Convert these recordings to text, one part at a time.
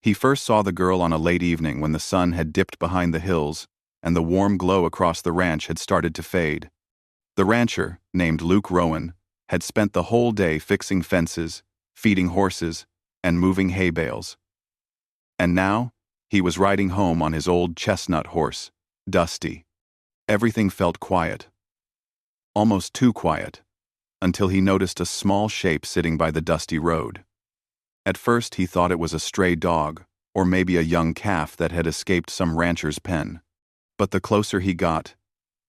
He first saw the girl on a late evening when the sun had dipped behind the hills and the warm glow across the ranch had started to fade. The rancher, named Luke Rowan, had spent the whole day fixing fences, feeding horses, and moving hay bales. And now, he was riding home on his old chestnut horse, Dusty. Everything felt quiet. Almost too quiet, until he noticed a small shape sitting by the dusty road. At first he thought it was a stray dog, or maybe a young calf that had escaped some rancher's pen. But the closer he got,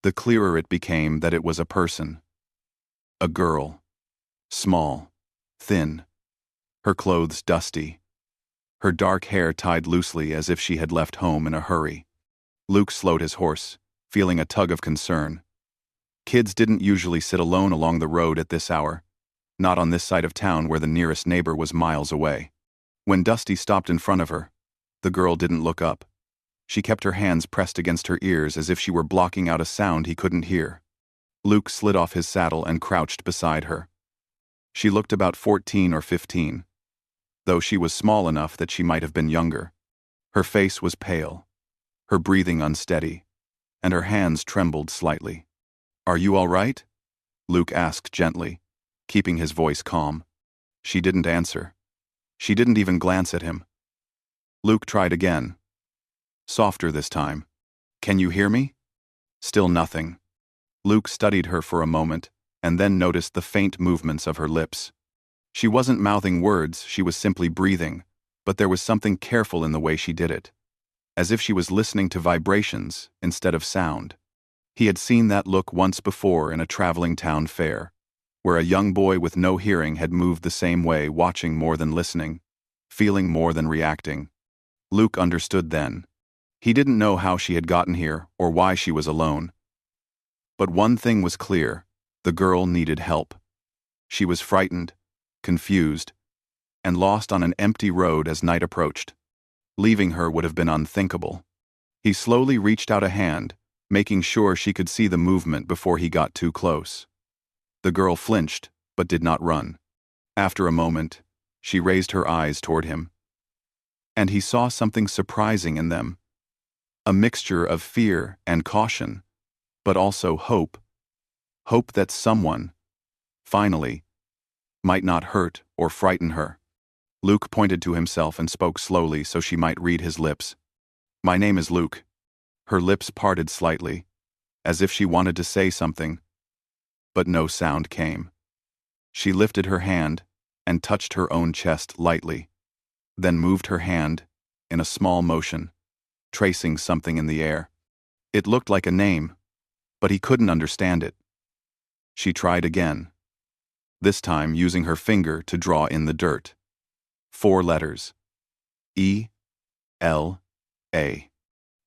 the clearer it became that it was a person. A girl. Small. Thin. Her clothes dusty. Her dark hair tied loosely as if she had left home in a hurry. Luke slowed his horse, feeling a tug of concern. Kids didn't usually sit alone along the road at this hour, not on this side of town where the nearest neighbor was miles away. When Dusty stopped in front of her, the girl didn't look up. She kept her hands pressed against her ears as if she were blocking out a sound he couldn't hear. Luke slid off his saddle and crouched beside her. She looked about 14 or 15, though she was small enough that she might have been younger. Her face was pale, her breathing unsteady, and her hands trembled slightly. "Are you all right?" Luke asked gently, keeping his voice calm. She didn't answer. She didn't even glance at him. Luke tried again. Softer this time. "Can you hear me?" Still nothing. Luke studied her for a moment, and then noticed the faint movements of her lips. She wasn't mouthing words, she was simply breathing, but there was something careful in the way she did it, as if she was listening to vibrations instead of sound. He had seen that look once before in a traveling town fair, where a young boy with no hearing had moved the same way, watching more than listening, feeling more than reacting. Luke understood then. He didn't know how she had gotten here or why she was alone. But one thing was clear: the girl needed help. She was frightened, confused, and lost on an empty road as night approached. Leaving her would have been unthinkable. He slowly reached out a hand, making sure she could see the movement before he got too close. The girl flinched, but did not run. After a moment, she raised her eyes toward him. And he saw something surprising in them. A mixture of fear and caution, but also hope. Hope that someone, finally, might not hurt or frighten her. Luke pointed to himself and spoke slowly so she might read his lips. "My name is Luke." Her lips parted slightly, as if she wanted to say something, but no sound came. She lifted her hand and touched her own chest lightly, then moved her hand in a small motion, tracing something in the air. It looked like a name, but he couldn't understand it. She tried again, this time using her finger to draw in the dirt. 4 letters. E-L-A.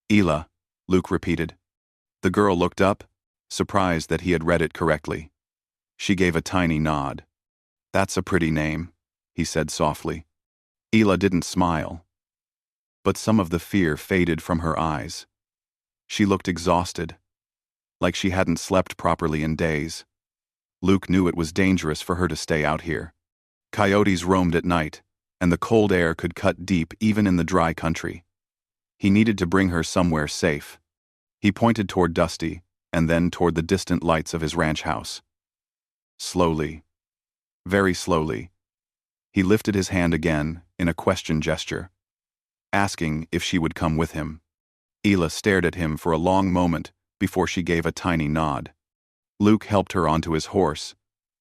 Ela, Luke repeated. The girl looked up, surprised that he had read it correctly. She gave a tiny nod. "That's a pretty name," he said softly. Ela didn't smile, but some of the fear faded from her eyes. She looked exhausted, like she hadn't slept properly in days. Luke knew it was dangerous for her to stay out here. Coyotes roamed at night, and the cold air could cut deep even in the dry country. He needed to bring her somewhere safe. He pointed toward Dusty, and then toward the distant lights of his ranch house. Slowly, very slowly, he lifted his hand again in a question gesture, asking if she would come with him. Ela stared at him for a long moment before she gave a tiny nod. Luke helped her onto his horse,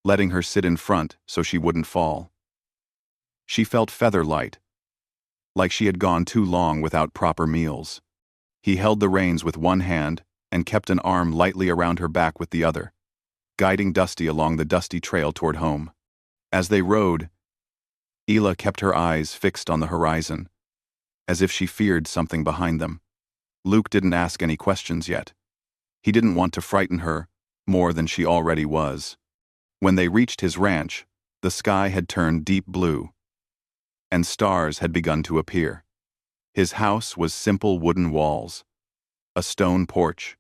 letting her sit in front so she wouldn't fall. She felt feather-light, like she had gone too long without proper meals. He held the reins with one hand and kept an arm lightly around her back with the other, guiding Dusty along the dusty trail toward home. As they rode, Ela kept her eyes fixed on the horizon, as if she feared something behind them. Luke didn't ask any questions yet. He didn't want to frighten her more than she already was. When they reached his ranch, the sky had turned deep blue, and stars had begun to appear. His house was simple wooden walls, a stone porch,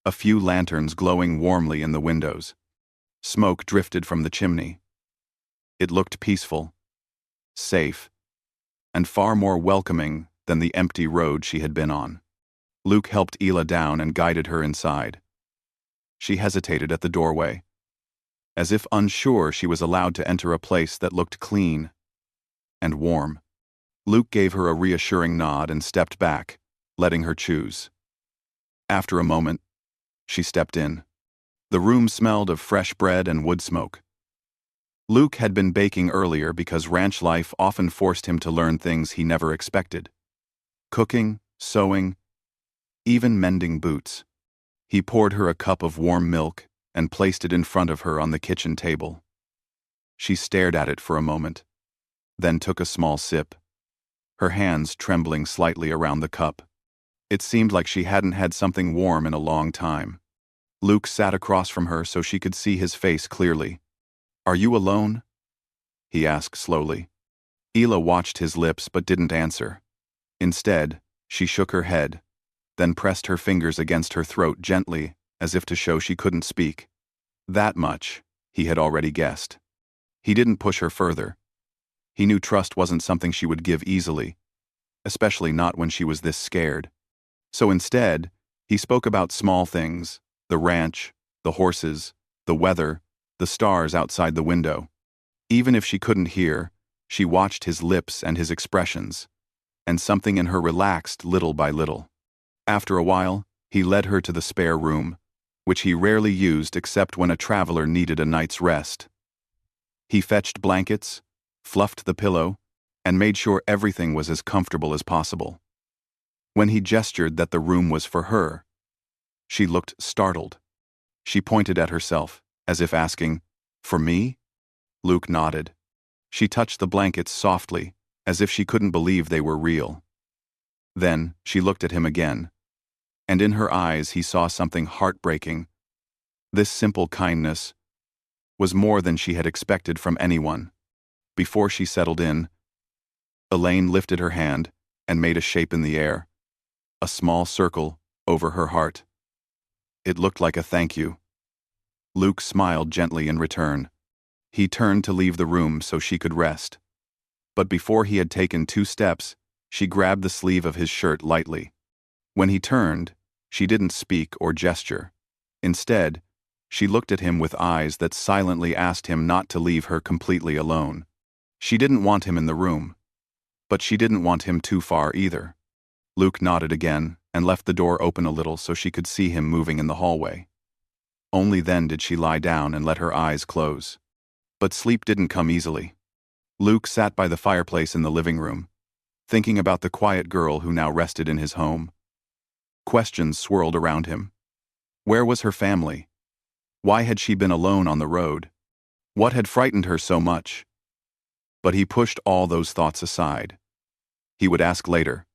a few lanterns glowing warmly in the windows. Smoke drifted from the chimney. It looked peaceful, safe, and far more welcoming than the empty road she had been on. Luke helped Ela down and guided her inside. She hesitated at the doorway, as if unsure she was allowed to enter a place that looked clean and warm. Luke gave her a reassuring nod and stepped back, letting her choose. After a moment, she stepped in. The room smelled of fresh bread and wood smoke. Luke had been baking earlier because ranch life often forced him to learn things he never expected. Cooking, sewing, even mending boots. He poured her a cup of warm milk and placed it in front of her on the kitchen table. She stared at it for a moment, then took a small sip, her hands trembling slightly around the cup. It seemed like she hadn't had something warm in a long time. Luke sat across from her so she could see his face clearly. "Are you alone?" he asked slowly. Ela watched his lips but didn't answer. Instead, she shook her head, then pressed her fingers against her throat gently, as if to show she couldn't speak. That much, he had already guessed. He didn't push her further. He knew trust wasn't something she would give easily, especially not when she was this scared. So instead, he spoke about small things: the ranch, the horses, the weather, the stars outside the window. Even if she couldn't hear, she watched his lips and his expressions, and something in her relaxed little by little. After a while, he led her to the spare room, which he rarely used except when a traveler needed a night's rest. He fetched blankets, fluffed the pillow, and made sure everything was as comfortable as possible. When he gestured that the room was for her, she looked startled. She pointed at herself, as if asking, "For me?" Luke nodded. She touched the blankets softly, as if she couldn't believe they were real. Then she looked at him again, and in her eyes he saw something heartbreaking. This simple kindness was more than she had expected from anyone. Before she settled in, Elaine lifted her hand and made a shape in the air, a small circle over her heart. It looked like a thank you. Luke smiled gently in return. He turned to leave the room so she could rest. But before he had taken 2 steps, she grabbed the sleeve of his shirt lightly. When he turned, she didn't speak or gesture. Instead, she looked at him with eyes that silently asked him not to leave her completely alone. She didn't want him in the room, but she didn't want him too far either. Luke nodded again and left the door open a little so she could see him moving in the hallway. Only then did she lie down and let her eyes close. But sleep didn't come easily. Luke sat by the fireplace in the living room, thinking about the quiet girl who now rested in his home. Questions swirled around him. Where was her family? Why had she been alone on the road? What had frightened her so much? But he pushed all those thoughts aside. He would ask later.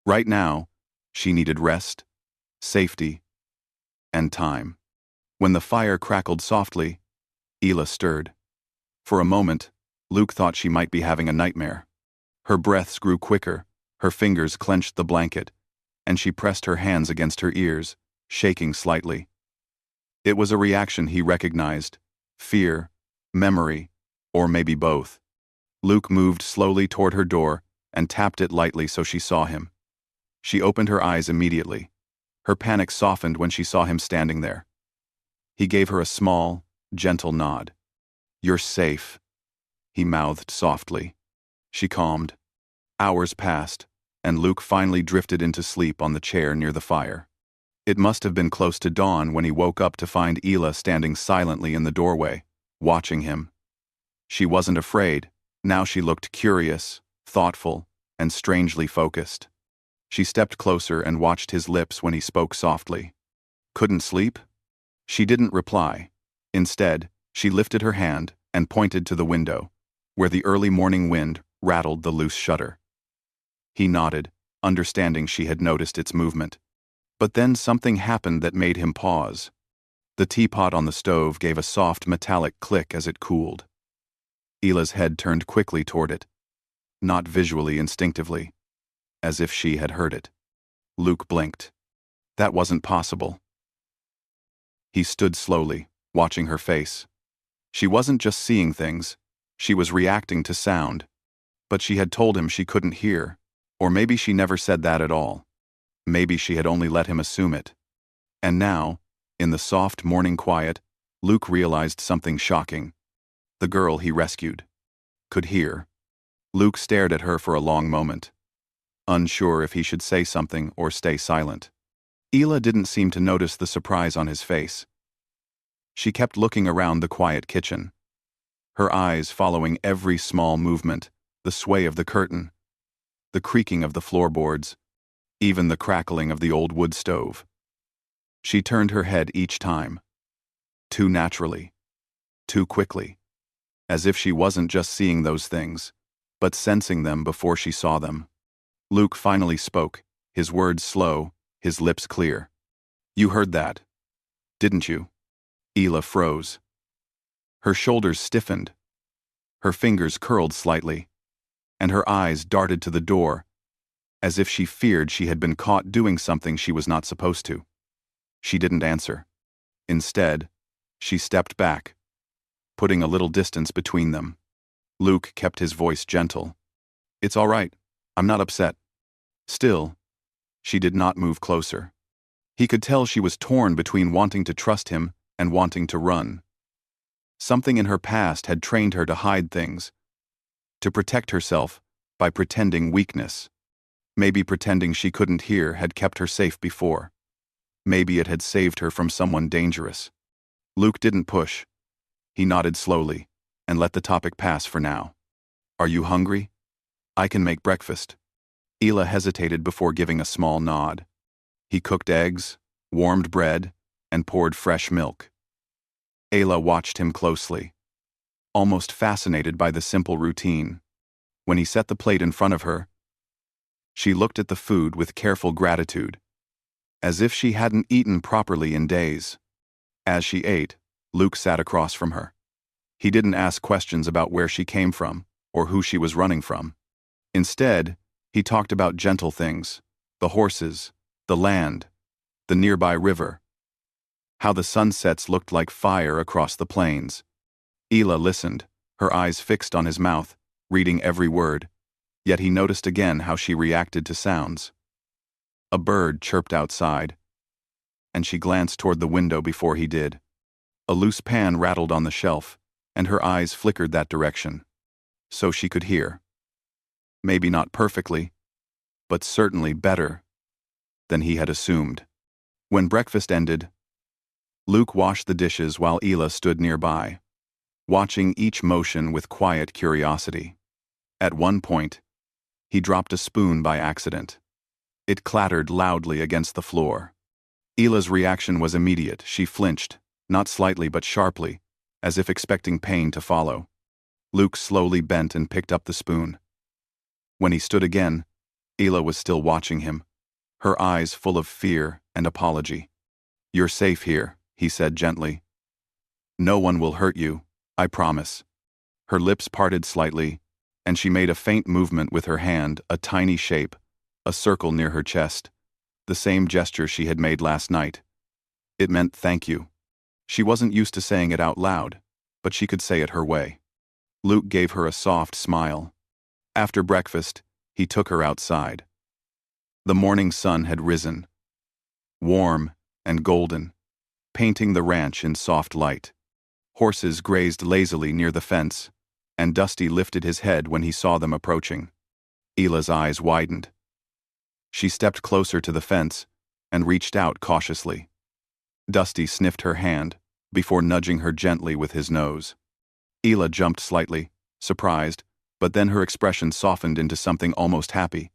Right now, she needed rest, safety, and time. When the fire crackled softly, Ela stirred. For a moment, Luke thought she might be having a nightmare. Her breaths grew quicker, her fingers clenched the blanket, and she pressed her hands against her ears, shaking slightly. It was a reaction he recognized: fear, memory, or maybe both. Luke moved slowly toward her door and tapped it lightly so she saw him. She opened her eyes immediately. Her panic softened when she saw him standing there. He gave her a small, gentle nod. "You're safe," he mouthed softly. She calmed. Hours passed, and Luke finally drifted into sleep on the chair near the fire. It must have been close to dawn when he woke up to find Ela standing silently in the doorway, watching him. She wasn't afraid. Now she looked curious, thoughtful, and strangely focused. She stepped closer and watched his lips when he spoke softly. "Couldn't sleep?" She didn't reply. Instead, she lifted her hand and pointed to the window, where the early morning wind rattled the loose shutter. He nodded, understanding she had noticed its movement. But then something happened that made him pause. The teapot on the stove gave a soft metallic click as it cooled. Ela's head turned quickly toward it, not visually, instinctively, as if she had heard it. Luke blinked. That wasn't possible. He stood slowly, watching her face. She wasn't just seeing things, she was reacting to sound. But she had told him she couldn't hear, or maybe she never said that at all. Maybe she had only let him assume it. And now, in the soft morning quiet, Luke realized something shocking. The girl he rescued could hear. Luke stared at her for a long moment, unsure if he should say something or stay silent. Ela didn't seem to notice the surprise on his face. She kept looking around the quiet kitchen, her eyes following every small movement, the sway of the curtain, the creaking of the floorboards, even the crackling of the old wood stove. She turned her head each time, too naturally, too quickly, as if she wasn't just seeing those things, but sensing them before she saw them. Luke finally spoke, his words slow, his lips clear. "You heard that, didn't you?" Ela froze. Her shoulders stiffened, her fingers curled slightly, and her eyes darted to the door, as if she feared she had been caught doing something she was not supposed to. She didn't answer. Instead, she stepped back, putting a little distance between them. Luke kept his voice gentle. "It's all right. I'm not upset." Still, she did not move closer. He could tell she was torn between wanting to trust him and wanting to run. Something in her past had trained her to hide things, to protect herself by pretending weakness. Maybe pretending she couldn't hear had kept her safe before. Maybe it had saved her from someone dangerous. Luke didn't push. He nodded slowly and let the topic pass for now. "Are you hungry? I can make breakfast." Ela hesitated before giving a small nod. He cooked eggs, warmed bread, and poured fresh milk. Ela watched him closely, almost fascinated by the simple routine. When he set the plate in front of her, she looked at the food with careful gratitude, as if she hadn't eaten properly in days. As she ate, Luke sat across from her. He didn't ask questions about where she came from or who she was running from. Instead, he talked about gentle things, the horses, the land, the nearby river, how the sunsets looked like fire across the plains. Ela listened, her eyes fixed on his mouth, reading every word, yet he noticed again how she reacted to sounds. A bird chirped outside, and she glanced toward the window before he did. A loose pan rattled on the shelf, and her eyes flickered that direction. So she could hear. Maybe not perfectly, but certainly better than he had assumed. When breakfast ended, Luke washed the dishes while Ela stood nearby, watching each motion with quiet curiosity. At one point, he dropped a spoon by accident. It clattered loudly against the floor. Ela's reaction was immediate. She flinched, not slightly but sharply, as if expecting pain to follow. Luke slowly bent and picked up the spoon. When he stood again, Ela was still watching him, her eyes full of fear and apology. "You're safe here," he said gently. "No one will hurt you, I promise." Her lips parted slightly, and she made a faint movement with her hand, a tiny shape, a circle near her chest, the same gesture she had made last night. It meant thank you. She wasn't used to saying it out loud, but she could say it her way. Luke gave her a soft smile. After breakfast, he took her outside. The morning sun had risen, warm and golden, painting the ranch in soft light. Horses grazed lazily near the fence, and Dusty lifted his head when he saw them approaching. Ela's eyes widened. She stepped closer to the fence and reached out cautiously. Dusty sniffed her hand before nudging her gently with his nose. Ela jumped slightly, surprised, but then her expression softened into something almost happy.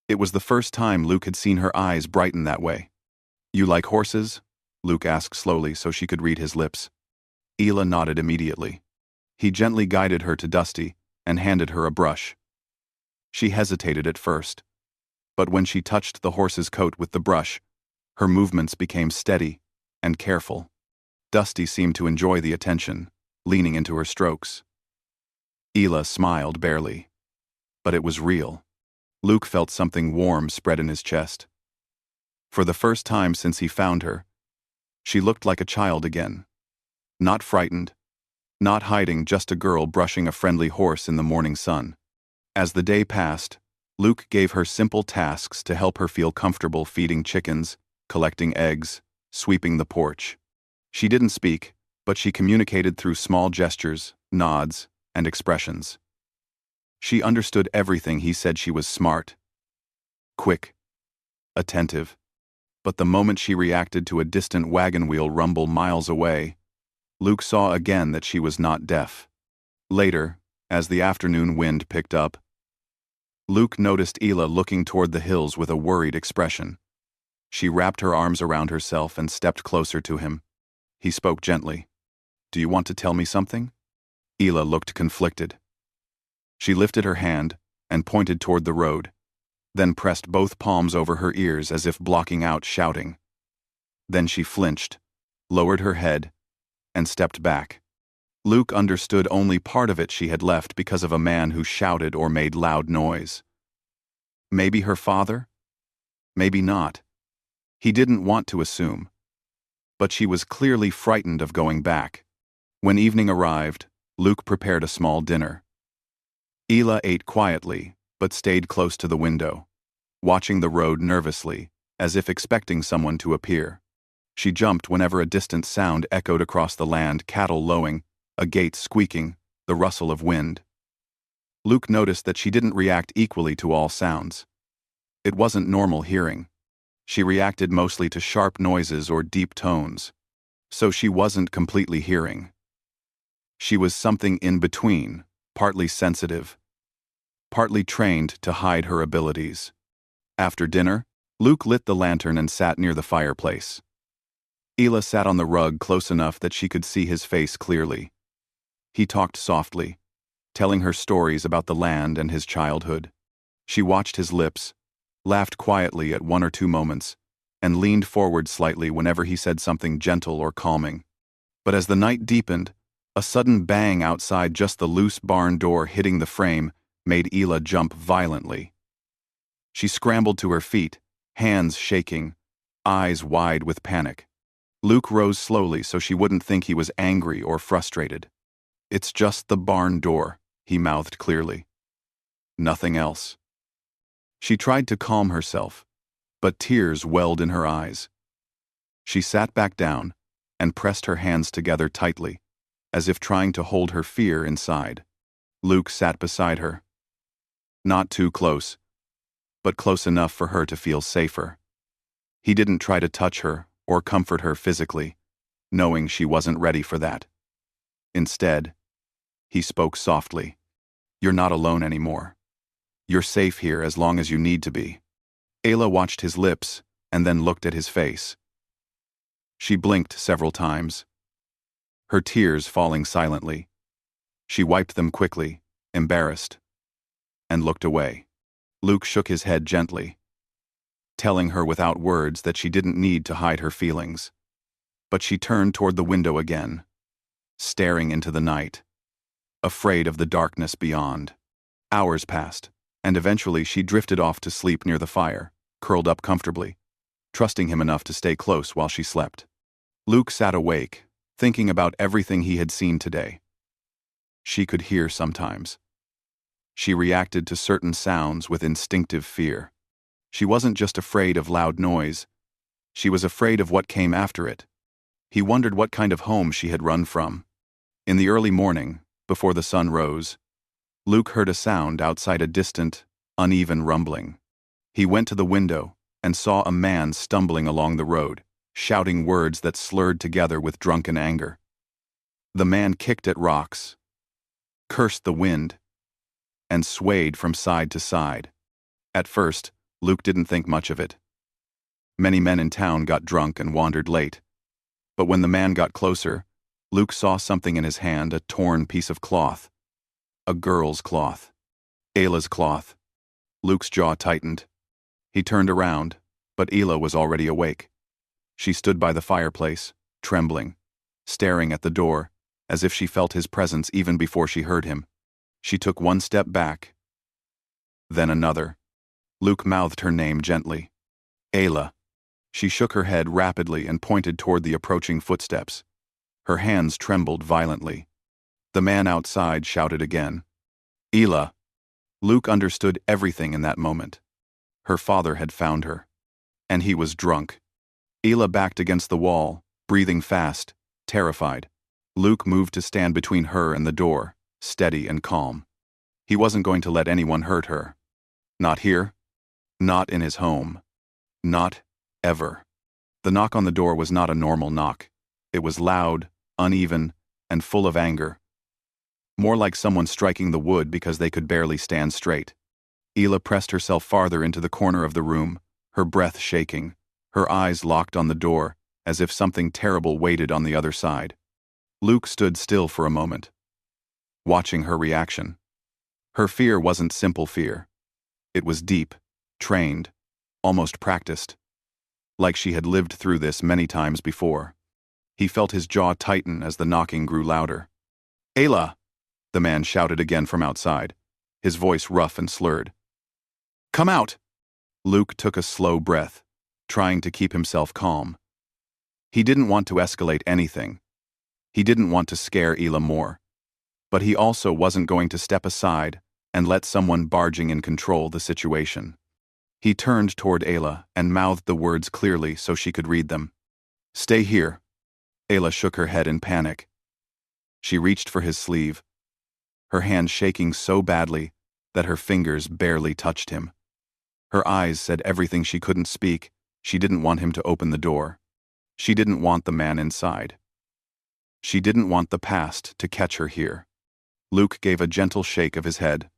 It was the first time Luke had seen her eyes brighten that way. "You like horses?" Luke asked slowly so she could read his lips. Ela nodded immediately. He gently guided her to Dusty and handed her a brush. She hesitated at first, but when she touched the horse's coat with the brush, her movements became steady and careful. Dusty seemed to enjoy the attention, leaning into her strokes. Ela smiled barely, but it was real. Luke felt something warm spread in his chest. For the first time since he found her, she looked like a child again. Not frightened, not hiding, just a girl brushing a friendly horse in the morning sun. As the day passed, Luke gave her simple tasks to help her feel comfortable feeding chickens, collecting eggs, sweeping the porch. She didn't speak, but she communicated through small gestures, nods, and expressions. She understood everything he said. She was smart, quick, attentive. But the moment she reacted to a distant wagon wheel rumble miles away, Luke saw again that she was not deaf. Later, as the afternoon wind picked up, Luke noticed Ela looking toward the hills with a worried expression. She wrapped her arms around herself and stepped closer to him. He spoke gently. "Do you want to tell me something?" Ela looked conflicted. She lifted her hand and pointed toward the road, then pressed both palms over her ears as if blocking out shouting. Then she flinched, lowered her head, and stepped back. Luke understood only part of it. She had left because of a man who shouted or made loud noise. Maybe her father? Maybe not. He didn't want to assume. But she was clearly frightened of going back. When evening arrived, Luke prepared a small dinner. Ela ate quietly, but stayed close to the window, watching the road nervously, as if expecting someone to appear. She jumped whenever a distant sound echoed across the land: cattle lowing, a gate squeaking, the rustle of wind. Luke noticed that she didn't react equally to all sounds. It wasn't normal hearing. She reacted mostly to sharp noises or deep tones. So she wasn't completely hearing. She was something in between, partly sensitive, partly trained to hide her abilities. After dinner, Luke lit the lantern and sat near the fireplace. Ela sat on the rug close enough that she could see his face clearly. He talked softly, telling her stories about the land and his childhood. She watched his lips, laughed quietly at one or two moments, and leaned forward slightly whenever he said something gentle or calming. But as the night deepened, a sudden bang outside just the loose barn door hitting the frame made Ela jump violently. She scrambled to her feet, hands shaking, eyes wide with panic. Luke rose slowly so she wouldn't think he was angry or frustrated. "It's just the barn door," he mouthed clearly. "Nothing else." She tried to calm herself, but tears welled in her eyes. She sat back down and pressed her hands together tightly, as if trying to hold her fear inside. Luke sat beside her. Not too close, but close enough for her to feel safer. He didn't try to touch her or comfort her physically, knowing she wasn't ready for that. Instead, he spoke softly. "You're not alone anymore. You're safe here as long as you need to be." Ela watched his lips and then looked at his face. She blinked several times, her tears falling silently. She wiped them quickly, embarrassed, and looked away. Luke shook his head gently, telling her without words that she didn't need to hide her feelings. But she turned toward the window again, staring into the night, afraid of the darkness beyond. Hours passed, and eventually she drifted off to sleep near the fire, curled up comfortably, trusting him enough to stay close while she slept. Luke sat awake, thinking about everything he had seen today. She could hear sometimes. She reacted to certain sounds with instinctive fear. She wasn't just afraid of loud noise. She was afraid of what came after it. He wondered what kind of home she had run from. In the early morning, before the sun rose, Luke heard a sound outside, a distant, uneven rumbling. He went to the window and saw a man stumbling along the road, shouting words that slurred together with drunken anger. The man kicked at rocks, cursed the wind, and swayed from side to side. At first, Luke didn't think much of it. Many men in town got drunk and wandered late. But when the man got closer, Luke saw something in his hand, a torn piece of cloth. A girl's cloth. Ela's cloth. Luke's jaw tightened. He turned around, but Ela was already awake. She stood by the fireplace, trembling, staring at the door, as if she felt his presence even before she heard him. She took one step back, then another. Luke mouthed her name gently. "Ela." She shook her head rapidly and pointed toward the approaching footsteps. Her hands trembled violently. The man outside shouted again. "Ela." Luke understood everything in that moment. Her father had found her. And he was drunk. Ela backed against the wall, breathing fast, terrified. Luke moved to stand between her and the door, steady and calm. He wasn't going to let anyone hurt her. Not here. Not in his home. Not ever. The knock on the door was not a normal knock. It was loud, uneven, and full of anger. More like someone striking the wood because they could barely stand straight. Ela pressed herself farther into the corner of the room, her breath shaking, her eyes locked on the door, as if something terrible waited on the other side. Luke stood still for a moment, watching her reaction. Her fear wasn't simple fear. It was deep, trained, almost practiced. Like she had lived through this many times before. He felt his jaw tighten as the knocking grew louder. "Ayla!" the man shouted again from outside, his voice rough and slurred. "Come out!" Luke took a slow breath, trying to keep himself calm. He didn't want to escalate anything. He didn't want to scare Ela more. But he also wasn't going to step aside and let someone barging in control the situation. He turned toward Ayla and mouthed the words clearly so she could read them. "Stay here." Ayla shook her head in panic. She reached for his sleeve, her hand shaking so badly that her fingers barely touched him. Her eyes said everything she couldn't speak. She didn't want him to open the door. She didn't want the man inside. She didn't want the past to catch her here. Luke gave a gentle shake of his head.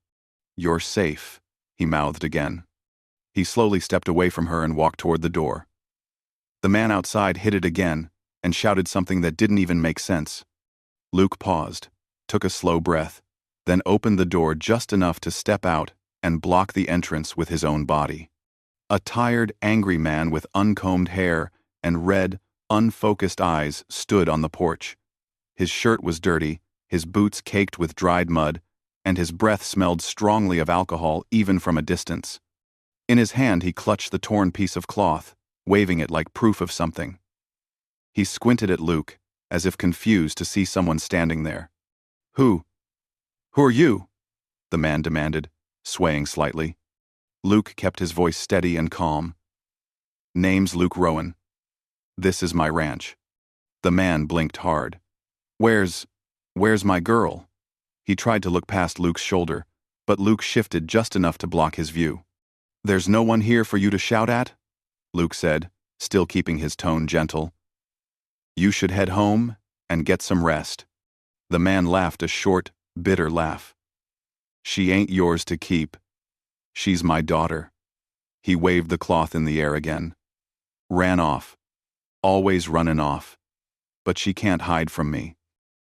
"You're safe," he mouthed again. He slowly stepped away from her and walked toward the door. The man outside hit it again and shouted something that didn't even make sense. Luke paused, took a slow breath, then opened the door just enough to step out and block the entrance with his own body. A tired, angry man with uncombed hair and red, unfocused eyes stood on the porch. His shirt was dirty, his boots caked with dried mud, and his breath smelled strongly of alcohol even from a distance. In his hand he clutched the torn piece of cloth, waving it like proof of something. He squinted at Luke, as if confused to see someone standing there. Who are you?" the man demanded, swaying slightly. Luke kept his voice steady and calm. "Name's Luke Rowan. This is my ranch." The man blinked hard. Where's my girl?" He tried to look past Luke's shoulder, but Luke shifted just enough to block his view. "There's no one here for you to shout at?" Luke said, still keeping his tone gentle. "You should head home and get some rest." The man laughed a short, bitter laugh. "She ain't yours to keep. She's my daughter." He waved the cloth in the air again. "Ran off. Always runnin' off. But she can't hide from me."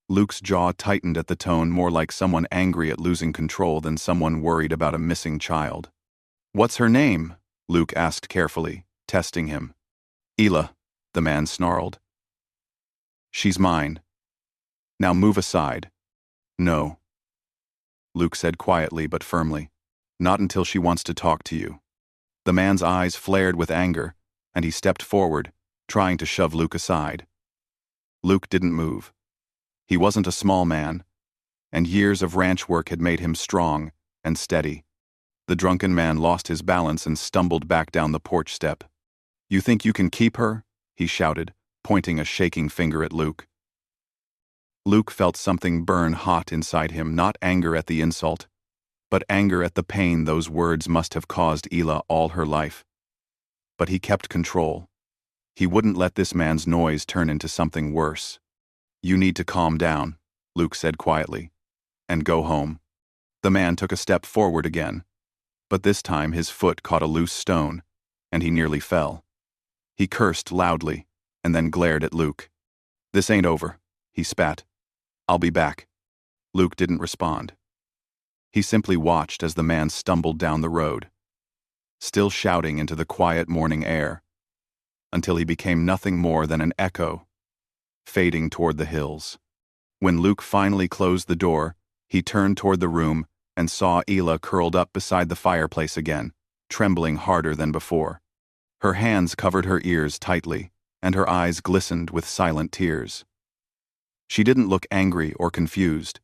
Luke's jaw tightened at the tone, more like someone angry at losing control than someone worried about a missing child. "What's her name?" Luke asked carefully, testing him. "Ela," the man snarled. "She's mine. Now move aside." "No," Luke said quietly but firmly. "Not until she wants to talk to you." The man's eyes flared with anger, and he stepped forward, trying to shove Luke aside. Luke didn't move. He wasn't a small man, and years of ranch work had made him strong and steady. The drunken man lost his balance and stumbled back down the porch step. "You think you can keep her?" he shouted, pointing a shaking finger at Luke. Luke felt something burn hot inside him, not anger at the insult, but anger at the pain those words must have caused Ela all her life. But he kept control. He wouldn't let this man's noise turn into something worse. "You need to calm down," Luke said quietly, "and go home." The man took a step forward again, but this time his foot caught a loose stone, and he nearly fell. He cursed loudly, and then glared at Luke. "This ain't over," he spat. "I'll be back." Luke didn't respond. He simply watched as the man stumbled down the road, still shouting into the quiet morning air, until he became nothing more than an echo, fading toward the hills. When Luke finally closed the door, he turned toward the room and saw Ela curled up beside the fireplace again, trembling harder than before. Her hands covered her ears tightly, and her eyes glistened with silent tears. She didn't look angry or confused.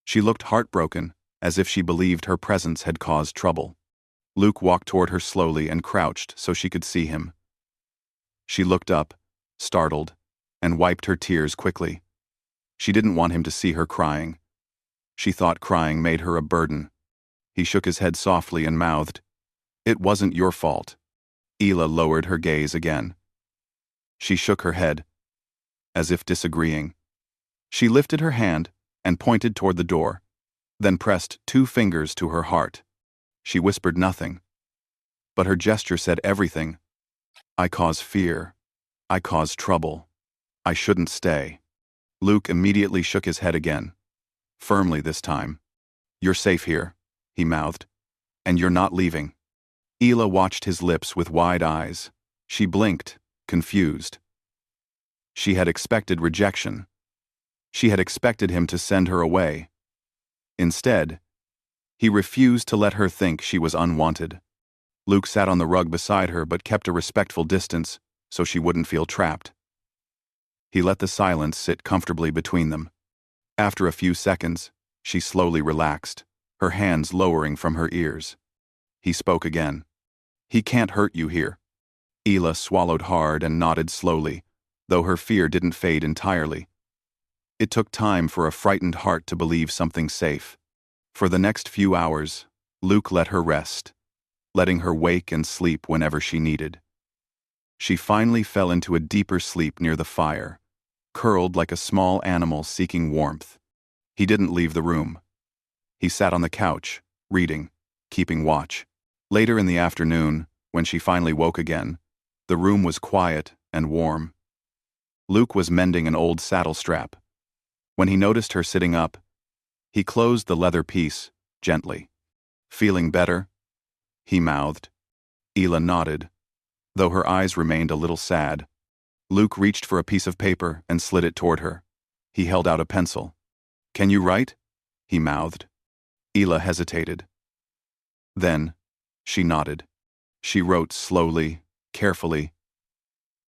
She looked heartbroken as if she believed her presence had caused trouble. Luke walked toward her slowly and crouched so she could see him. She looked up, startled, and wiped her tears quickly. She didn't want him to see her crying. She thought crying made her a burden. He shook his head softly and mouthed, "It wasn't your fault." Ela lowered her gaze again. She shook her head, as if disagreeing. She lifted her hand and pointed toward the door, then pressed 2 fingers to her heart. She whispered nothing, but her gesture said everything. "I cause fear. I cause trouble. I shouldn't stay." Luke immediately shook his head again, firmly this time. "You're safe here," he mouthed, "and you're not leaving." Ela watched his lips with wide eyes. She blinked, confused. She had expected rejection. She had expected him to send her away. Instead, he refused to let her think she was unwanted. Luke sat on the rug beside her but kept a respectful distance so she wouldn't feel trapped. He let the silence sit comfortably between them. After a few seconds, she slowly relaxed, her hands lowering from her ears. He spoke again. "He can't hurt you here." Ela swallowed hard and nodded slowly, though her fear didn't fade entirely. It took time for a frightened heart to believe something safe. For the next few hours, Luke let her rest, letting her wake and sleep whenever she needed. She finally fell into a deeper sleep near the fire, curled like a small animal seeking warmth. He didn't leave the room. He sat on the couch, reading, keeping watch. Later in the afternoon, when she finally woke again, the room was quiet and warm. Luke was mending an old saddle strap. When he noticed her sitting up, he closed the leather piece gently. "Feeling better?" he mouthed. Ela nodded, though her eyes remained a little sad. Luke reached for a piece of paper and slid it toward her. He held out a pencil. "Can you write?" he mouthed. Ela hesitated. Then, she nodded. She wrote slowly, carefully,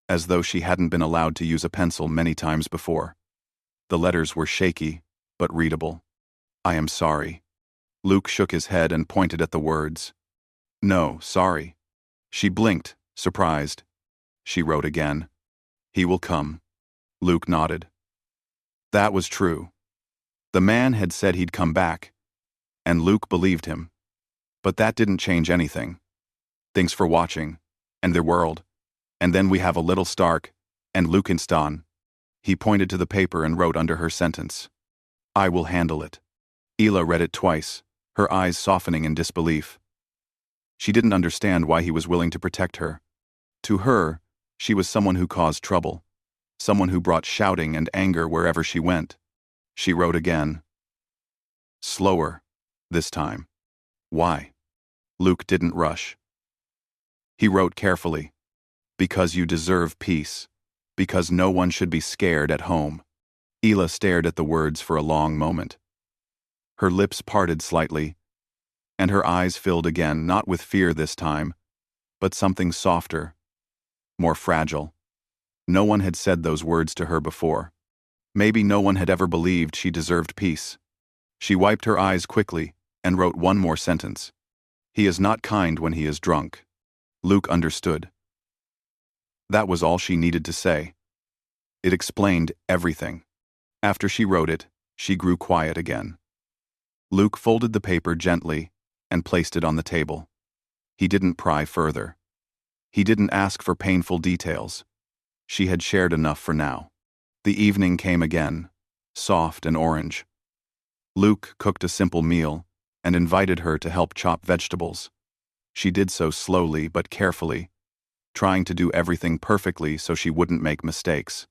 as though she hadn't been allowed to use a pencil many times before. The letters were shaky, but readable. "I am sorry." Luke shook his head and pointed at the words. "No, sorry." She blinked, surprised. She wrote again. "He will come." Luke nodded. That was true. The man had said he'd come back, and Luke believed him. But that didn't change anything. "Thanks for watching, and their world. And then we have a little Stark, and Lukenstein." He pointed to the paper and wrote under her sentence, "I will handle it." Ela read it twice, her eyes softening in disbelief. She didn't understand why he was willing to protect her. To her, she was someone who caused trouble, someone who brought shouting and anger wherever she went. She wrote again. Slower, this time. "Why?" Luke didn't rush. He wrote carefully, "Because you deserve peace. Because no one should be scared at home." Ela stared at the words for a long moment. Her lips parted slightly, and her eyes filled again, not with fear this time, but something softer, more fragile. No one had said those words to her before. Maybe no one had ever believed she deserved peace. She wiped her eyes quickly and wrote one more sentence. "He is not kind when he is drunk." Luke understood. That was all she needed to say. It explained everything. After she wrote it, she grew quiet again. Luke folded the paper gently and placed it on the table. He didn't pry further. He didn't ask for painful details. She had shared enough for now. The evening came again, soft and orange. Luke cooked a simple meal and invited her to help chop vegetables. She did so slowly but carefully, trying to do everything perfectly so she wouldn't make mistakes.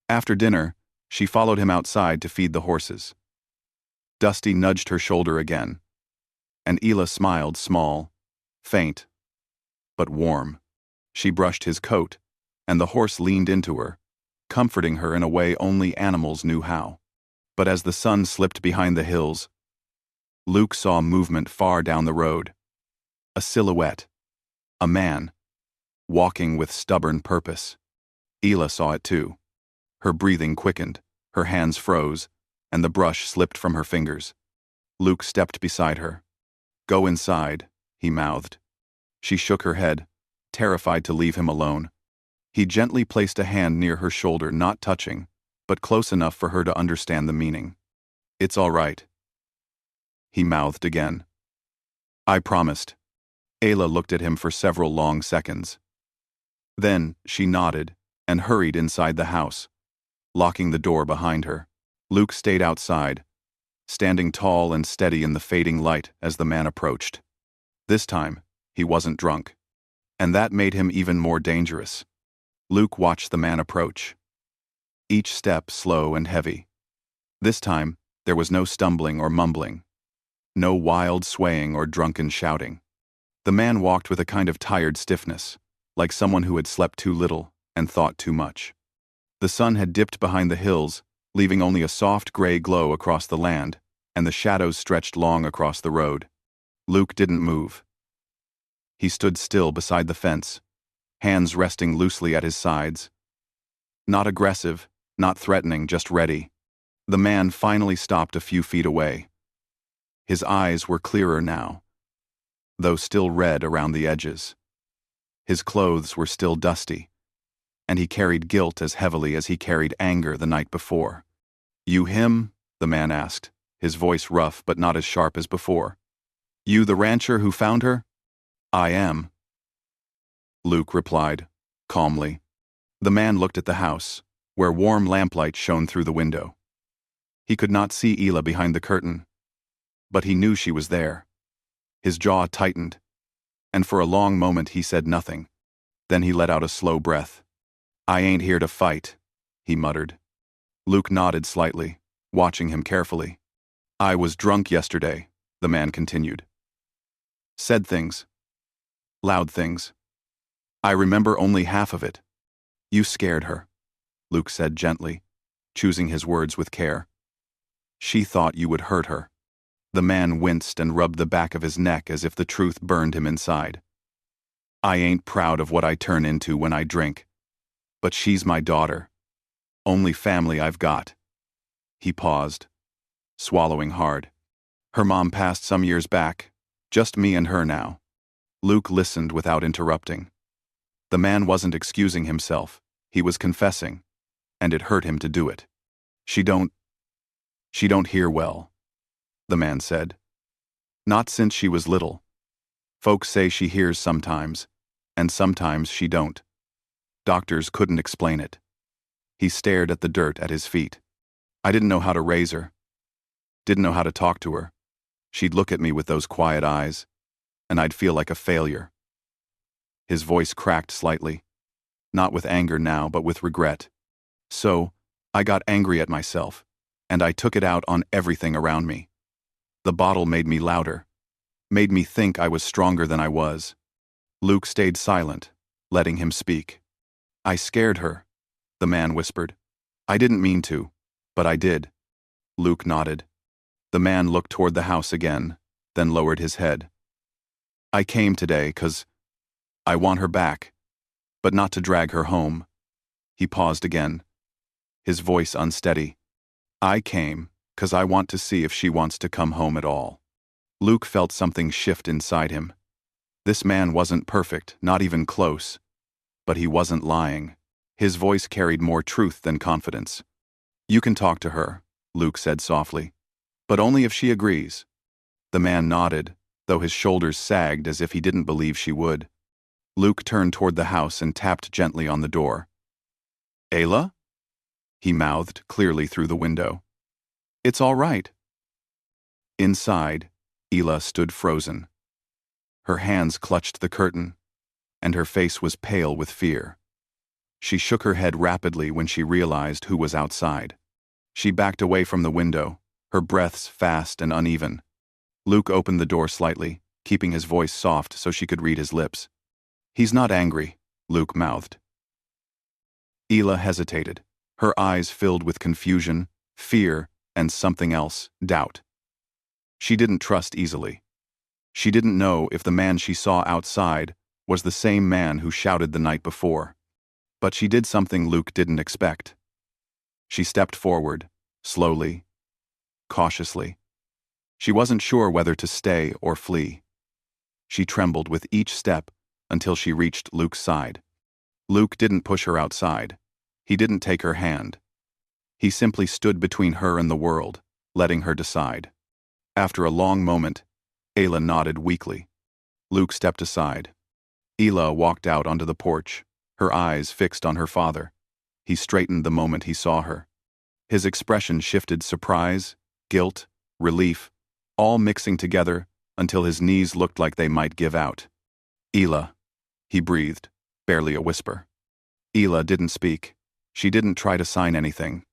After dinner, she followed him outside to feed the horses. Dusty nudged her shoulder again, and Ela smiled, small, faint, but warm. She brushed his coat, and the horse leaned into her, comforting her in a way only animals knew how. But as the sun slipped behind the hills, Luke saw movement far down the road. A silhouette. A man. Walking with stubborn purpose. Ela saw it too. Her breathing quickened, her hands froze, and the brush slipped from her fingers. Luke stepped beside her. "Go inside," he mouthed. She shook her head, terrified to leave him alone. He gently placed a hand near her shoulder, not touching, but close enough for her to understand the meaning. "It's all right," he mouthed again. "I promised." Ayla looked at him for several long seconds. Then she nodded and hurried inside the house, locking the door behind her. Luke stayed outside, standing tall and steady in the fading light as the man approached. This time, he wasn't drunk, and that made him even more dangerous. Luke watched the man approach, each step slow and heavy. This time, there was no stumbling or mumbling, no wild swaying or drunken shouting. The man walked with a kind of tired stiffness, like someone who had slept too little and thought too much. The sun had dipped behind the hills, leaving only a soft gray glow across the land, and the shadows stretched long across the road. Luke didn't move. He stood still beside the fence, hands resting loosely at his sides. Not aggressive, not threatening, just ready. The man finally stopped a few feet away. His eyes were clearer now, though still red around the edges. His clothes were still dusty, and he carried guilt as heavily as he carried anger the night before. "You him?" the man asked, his voice rough but not as sharp as before. "You the rancher who found her?" "I am," Luke replied, calmly. The man looked at the house, where warm lamplight shone through the window. He could not see Ayla behind the curtain, but he knew she was there. His jaw tightened, and for a long moment he said nothing. Then he let out a slow breath. "I ain't here to fight," he muttered. Luke nodded slightly, watching him carefully. "I was drunk yesterday," the man continued. "Said things. Loud things. I remember only half of it." "You scared her," Luke said gently, choosing his words with care. "She thought you would hurt her." The man winced and rubbed the back of his neck as if the truth burned him inside. "I ain't proud of what I turn into when I drink, but she's my daughter. Only family I've got." He paused, swallowing hard. "Her mom passed some years back, just me and her now." Luke listened without interrupting. The man wasn't excusing himself, he was confessing, and it hurt him to do it. She don't hear well," the man said. "Not since she was little. Folks say she hears sometimes, and sometimes she don't. Doctors couldn't explain it." He stared at the dirt at his feet. "I didn't know how to raise her. Didn't know how to talk to her. She'd look at me with those quiet eyes, and I'd feel like a failure." His voice cracked slightly, not with anger now, but with regret. "So, I got angry at myself, and I took it out on everything around me. The bottle made me louder, made me think I was stronger than I was." Luke stayed silent, letting him speak. "I scared her," the man whispered. "I didn't mean to, but I did." Luke nodded. The man looked toward the house again, then lowered his head. "I came today 'cause I want her back, but not to drag her home." He paused again, his voice unsteady. "I came 'cause I want to see if she wants to come home at all." Luke felt something shift inside him. This man wasn't perfect, not even close, but he wasn't lying. His voice carried more truth than confidence. "You can talk to her," Luke said softly, "but only if she agrees." The man nodded, though his shoulders sagged as if he didn't believe she would. Luke turned toward the house and tapped gently on the door. "Ayla?" he mouthed clearly through the window. "It's all right." Inside, Ayla stood frozen. Her hands clutched the curtain, and her face was pale with fear. She shook her head rapidly when she realized who was outside. She backed away from the window, her breaths fast and uneven. Luke opened the door slightly, keeping his voice soft so she could read his lips. "He's not angry," Luke mouthed. Ayla hesitated, her eyes filled with confusion, fear, and something else, doubt. She didn't trust easily. She didn't know if the man she saw outside was the same man who shouted the night before. But she did something Luke didn't expect. She stepped forward, slowly, cautiously. She wasn't sure whether to stay or flee. She trembled with each step until she reached Luke's side. Luke didn't push her outside. He didn't take her hand. He simply stood between her and the world, letting her decide. After a long moment, Ayla nodded weakly. Luke stepped aside. Ayla walked out onto the porch, her eyes fixed on her father. He straightened the moment he saw her. His expression shifted surprise, guilt, relief, all mixing together until his knees looked like they might give out. "Ayla," he breathed, barely a whisper. Ayla didn't speak. She didn't try to sign anything.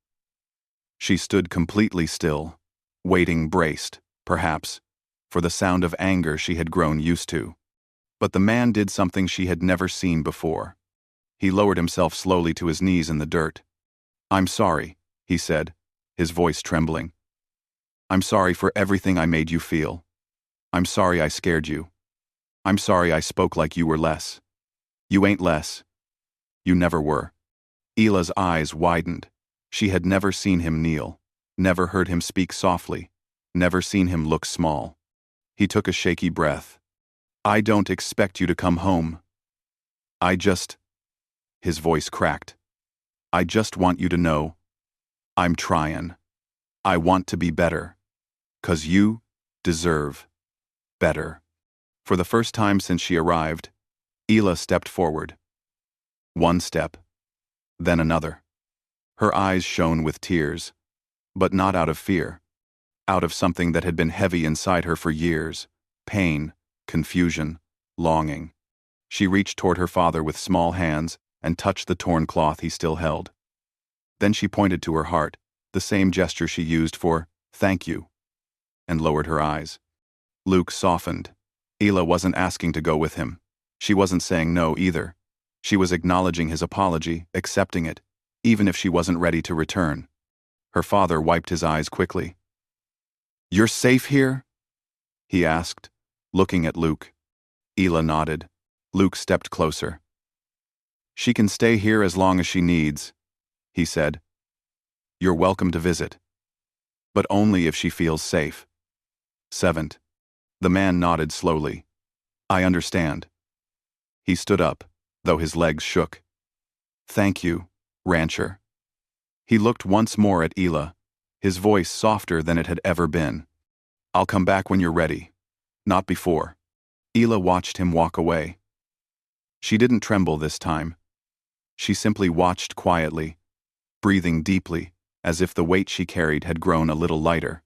She stood completely still, waiting, braced, perhaps, for the sound of anger she had grown used to. But the man did something she had never seen before. He lowered himself slowly to his knees in the dirt. "I'm sorry," he said, his voice trembling. "I'm sorry for everything I made you feel. I'm sorry I scared you. I'm sorry I spoke like you were less. You ain't less. You never were." Ayla's eyes widened. She had never seen him kneel, never heard him speak softly, never seen him look small. He took a shaky breath. "I don't expect you to come home. I just—" His voice cracked. "I just want you to know, I'm trying. I want to be better. 'Cause you deserve better." For the first time since she arrived, Ayla stepped forward. One step, then another. Her eyes shone with tears, but not out of fear, out of something that had been heavy inside her for years: pain, confusion, longing. She reached toward her father with small hands and touched the torn cloth he still held. Then she pointed to her heart, the same gesture she used for "thank you," and lowered her eyes. Luke softened. Ayla wasn't asking to go with him. She wasn't saying no either. She was acknowledging his apology, accepting it, even if she wasn't ready to return. Her father wiped his eyes quickly. "You're safe here?" he asked, looking at Luke. Ayla nodded. Luke stepped closer. "She can stay here as long as she needs," he said. "You're welcome to visit. But only if she feels safe." 7. The man nodded slowly. "I understand." He stood up, though his legs shook. "Thank you, rancher." He looked once more at Ayla, his voice softer than it had ever been. "I'll come back when you're ready. Not before." Ayla watched him walk away. She didn't tremble this time. She simply watched quietly, breathing deeply, as if the weight she carried had grown a little lighter.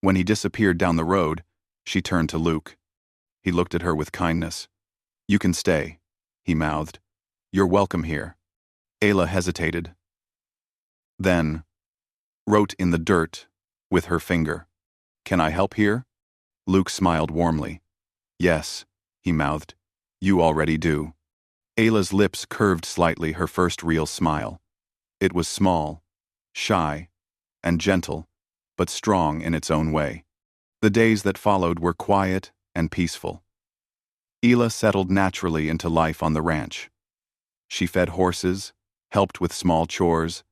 When he disappeared down the road, she turned to Luke. He looked at her with kindness. "You can stay," he mouthed. "You're welcome here." Ayla hesitated. Then wrote in the dirt with her finger. "Can I help here?" Luke smiled warmly. "Yes," he mouthed. "You already do." Ayla's lips curved slightly, her first real smile. It was small, shy, and gentle, but strong in its own way. The days that followed were quiet and peaceful. Ayla settled naturally into life on the ranch. She fed horses, helped with small chores,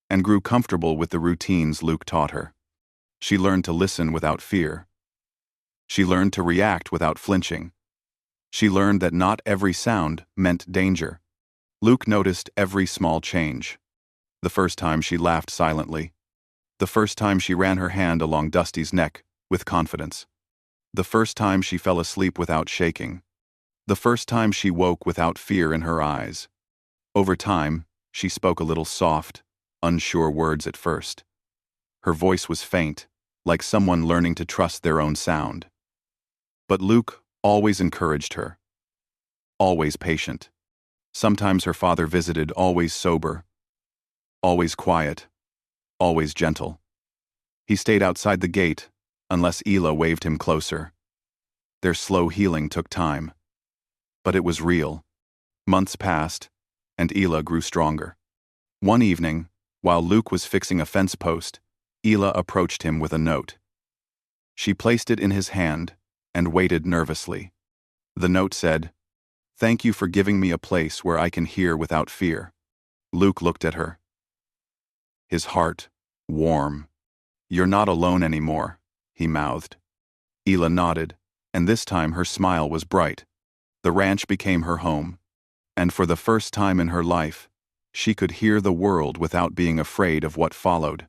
and grew comfortable with the routines Luke taught her. She learned to listen without fear. She learned to react without flinching. She learned that not every sound meant danger. Luke noticed every small change. The first time she laughed silently. The first time she ran her hand along Dusty's neck with confidence. The first time she fell asleep without shaking. The first time she woke without fear in her eyes. Over time, she spoke a little soft, unsure words at first. Her voice was faint, like someone learning to trust their own sound. But Luke always encouraged her. Always patient. Sometimes her father visited, always sober. Always quiet. Always gentle. He stayed outside the gate, unless Ayla waved him closer. Their slow healing took time. But it was real. Months passed, and Ayla grew stronger. One evening, while Luke was fixing a fence post, Ayla approached him with a note. She placed it in his hand and waited nervously. The note said, "Thank you for giving me a place where I can hear without fear." Luke looked at her. His heart warm. "You're not alone anymore," he mouthed. Ela nodded, and this time her smile was bright. The ranch became her home, and for the first time in her life, she could hear the world without being afraid of what followed.